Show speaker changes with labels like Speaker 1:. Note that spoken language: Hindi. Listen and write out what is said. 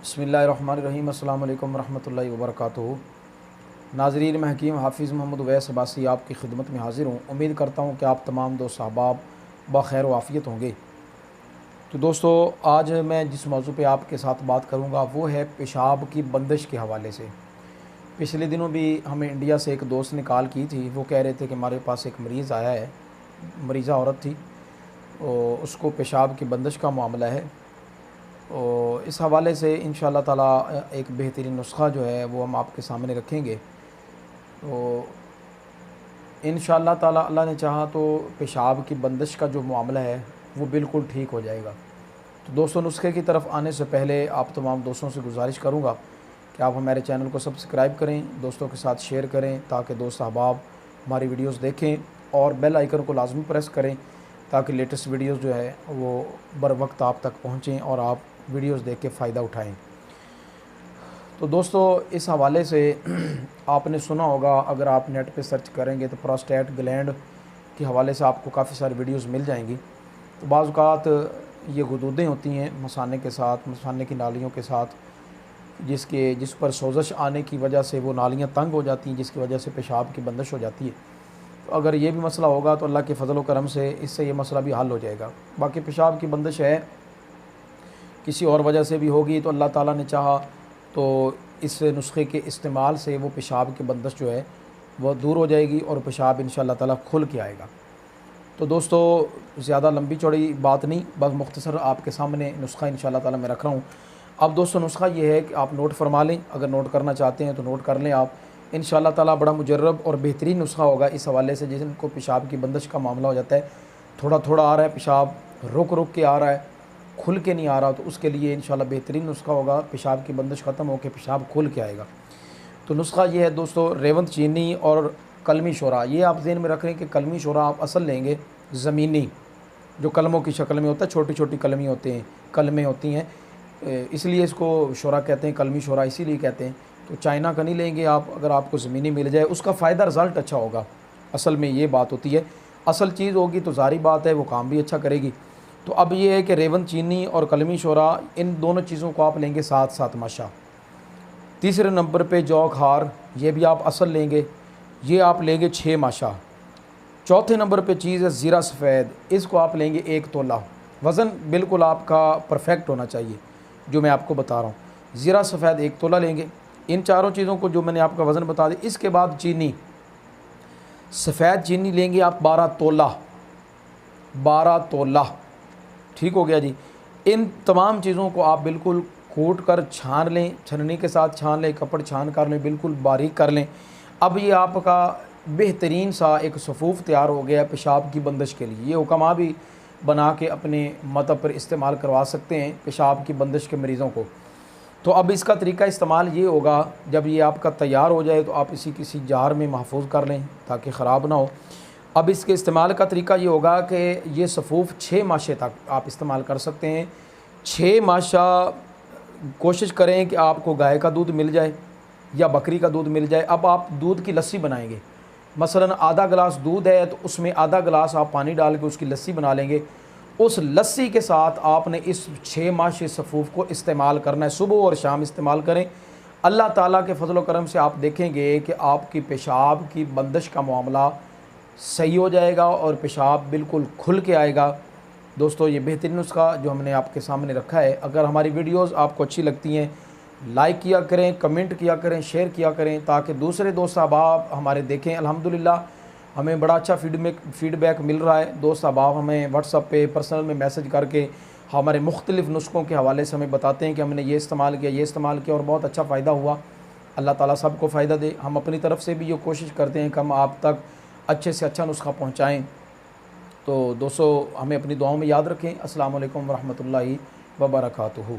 Speaker 1: बिस्मिल्लाहिर्रहमानिर्रहीम अस्सलाम वालेकुम रहमतुल्लाहि व बरकातुहू। नाज़रीन, मैं हकीम हाफिज़ मोहम्मद उवैस अब्बासी आपकी खिदमत में हाज़िर हूँ। उम्मीद करता हूँ कि आप तमाम दोस्त अहबाब बख़ैर व आफ़ियत होंगे। तो दोस्तों, आज मैं जिस मौजू पे आपके साथ बात करूँगा वो है पेशाब की बंदिश के हवाले से। पिछले दिनों भी हमें इंडिया से एक दोस्त ने कॉल की थी। वो कह रहे थे कि हमारे पास एक मरीज़ आया है, मरीज़ा औरत थी और उसको पेशाब की बंदिश का मामला है। और इस हवाले से इंशाअल्लाह ताला एक बेहतरीन नुस्ख़ा जो है वो हम आपके सामने रखेंगे। तो इंशाअल्लाह ताला अल्लाह ने चाहा तो पेशाब की बंदिश का जो मामला है वो बिल्कुल ठीक हो जाएगा। तो दोस्तों, नुस्खे की तरफ आने से पहले आप तमाम दोस्तों से गुजारिश करूँगा कि आप हमारे चैनल को सब्सक्राइब करें, दोस्तों के साथ शेयर करें ताकि दोस्त अहबाब हमारी वीडियोस देखें और बेल आइकन को लाजमी प्रेस करें ताकि लेटेस्ट वीडियोस जो है वो बर वक्त आप तक पहुँचें और आप वीडियोस देख के फ़ायदा उठाएं। तो दोस्तों, इस हवाले से आपने सुना होगा, अगर आप नेट पे सर्च करेंगे तो प्रोस्टेट ग्लैंड के हवाले से आपको काफ़ी सारी वीडियोस मिल जाएंगी। तो बाज़ औक़ात ये गुदूदें होती हैं मसाने के साथ, मसाने की नालियों के साथ, जिस पर सोज़श आने की वजह से वो नालियाँ तंग हो जाती हैं, जिसकी वजह से पेशाब की बंदिश हो जाती है। तो अगर ये भी मसला होगा तो अल्लाह के फ़ज़ल व करम से इससे ये मसला भी हल हो जाएगा। बाकी पेशाब की बंदिश है, किसी और वजह से भी होगी तो अल्लाह ताला ने चाहा तो इस नुस्खे के इस्तेमाल से वो पेशाब की बंदिश जो है वह दूर हो जाएगी और पेशाब इंशाअल्लाह ताला खुल के आएगा। तो दोस्तों, ज़्यादा लंबी चौड़ी बात नहीं, बस मुख्तसर आपके सामने नुस्खा इंशाअल्लाह ताला मैं रख रहा हूँ। अब दोस्तों, नुस्खा ये है कि आप नोट फरमा लें, अगर नोट करना चाहते हैं तो नोट कर लें आप। इंशाअल्लाह ताला बड़ा मुजर्रब और बेहतरीन नुस्खा होगा इस हवाले से। जिनको पेशाब की बंदिश का मामला हो जाता है, थोड़ा थोड़ा आ रहा है पेशाब, रुक रुक के आ रहा है, खुल के नहीं आ रहा, तो उसके लिए इंशाअल्लाह बेहतरीन नुस्खा होगा। पेशाब की बंदिश ख़त्म होकर पेशाब खुल के आएगा। तो नुस्खा ये है दोस्तों, रेवंत चीनी और कलमी शोरा। ये आप ज़हन में रख रहे हैं कि कलमी शोरा आप असल लेंगे ज़मीनी, जो कलमों की शक्ल में होता है, छोटी छोटी कलमी होते हैं, कलमें होती हैं, इसलिए इसको शोरा कहते हैं, कलमी शोरा इसीलिए कहते हैं। तो चाइना का नहीं लेंगे आप, अगर आपको ज़मीनी मिल जाए उसका फ़ायदा रिज़ल्ट अच्छा होगा। असल में ये बात होती है, असल चीज़ होगी तो ज़ाहिर बात है वो काम भी अच्छा करेगी। तो अब ये है कि रेवंत चीनी और कलमी शोरा, इन दोनों चीज़ों को आप लेंगे साथ साथ माशा। तीसरे नंबर पे जौ खार, ये भी आप असल लेंगे, ये आप लेंगे 6 माशा। चौथे नंबर पे चीज़ है ज़ीरा सफ़ेद, इसको आप लेंगे 1 तोला। वज़न बिल्कुल आपका परफेक्ट होना चाहिए जो मैं आपको बता रहा हूँ। ज़ीरा सफ़ेद 1 तोला लेंगे। इन चारों चीज़ों को जो मैंने आपका वज़न बता दिया। इसके बाद चीनी, सफ़ेद चीनी लेंगे आप 12 तोला, 12 तोला। ठीक हो गया जी। इन तमाम चीज़ों को आप बिल्कुल कूट कर छान लें, छन्नी के साथ छान लें, कपड़ छान कर लें, बिल्कुल बारीक कर लें। अब ये आपका बेहतरीन सा एक सफ़ूफ़ तैयार हो गया पेशाब की बंदिश के लिए। ये हुक्मा भी बना के अपने मतब पर इस्तेमाल करवा सकते हैं पेशाब की बंदिश के मरीज़ों को। तो अब इसका तरीका इस्तेमाल ये होगा, जब ये आपका तैयार हो जाए तो आप इसी किसी जार में महफूज कर लें ताकि ख़राब ना हो। अब इसके इस्तेमाल का तरीका ये होगा कि ये सफ़ूफ़ 6 माशे तक आप इस्तेमाल कर सकते हैं। 6 माशा कोशिश करें कि आपको गाय का दूध मिल जाए या बकरी का दूध मिल जाए। अब आप दूध की लस्सी बनाएंगे, मसलन आधा गिलास दूध है तो उसमें आधा गिलास आप पानी डाल के उसकी लस्सी बना लेंगे। उस लस्सी के साथ आपने इस 6 माशे सफ़ूफ़ को इस्तेमाल करना है, सुबह और शाम इस्तेमाल करें। अल्लाह ताला के फ़ज़ल व करम से आप देखेंगे कि आपकी पेशाब की बंदिश का मामला सही हो जाएगा और पेशाब बिल्कुल खुल के आएगा। दोस्तों, ये बेहतरीन नुस्खा जो हमने आपके सामने रखा है। अगर हमारी वीडियोस आपको अच्छी लगती हैं, लाइक किया करें, कमेंट किया करें, शेयर किया करें ताकि दूसरे दोस्त अहबाब हमारे देखें। अल्हम्दुलिल्लाह हमें बड़ा अच्छा फ़ीडबैक मिल रहा है। दोस्त अहबाब हमें व्हाट्सअप पे पर्सनल में मैसेज करके हमारे मुख्तलिफ़ नुस्ख़ों के हवाले से हमें बताते हैं कि हमने ये इस्तेमाल किया, ये इस्तेमाल किया और बहुत अच्छा फ़ायदा हुआ। अल्लाह ताला सबको फ़ायदा दे। हम अपनी तरफ से भी ये कोशिश करते हैं कि हम आप तक अच्छे से अच्छा नुस्खा पहुँचाएँ। तो दोस्तों, हमें अपनी दुआओं में याद रखें। अस्सलाम वालेकुम व रहमतुल्लाहि व बरकातुहू।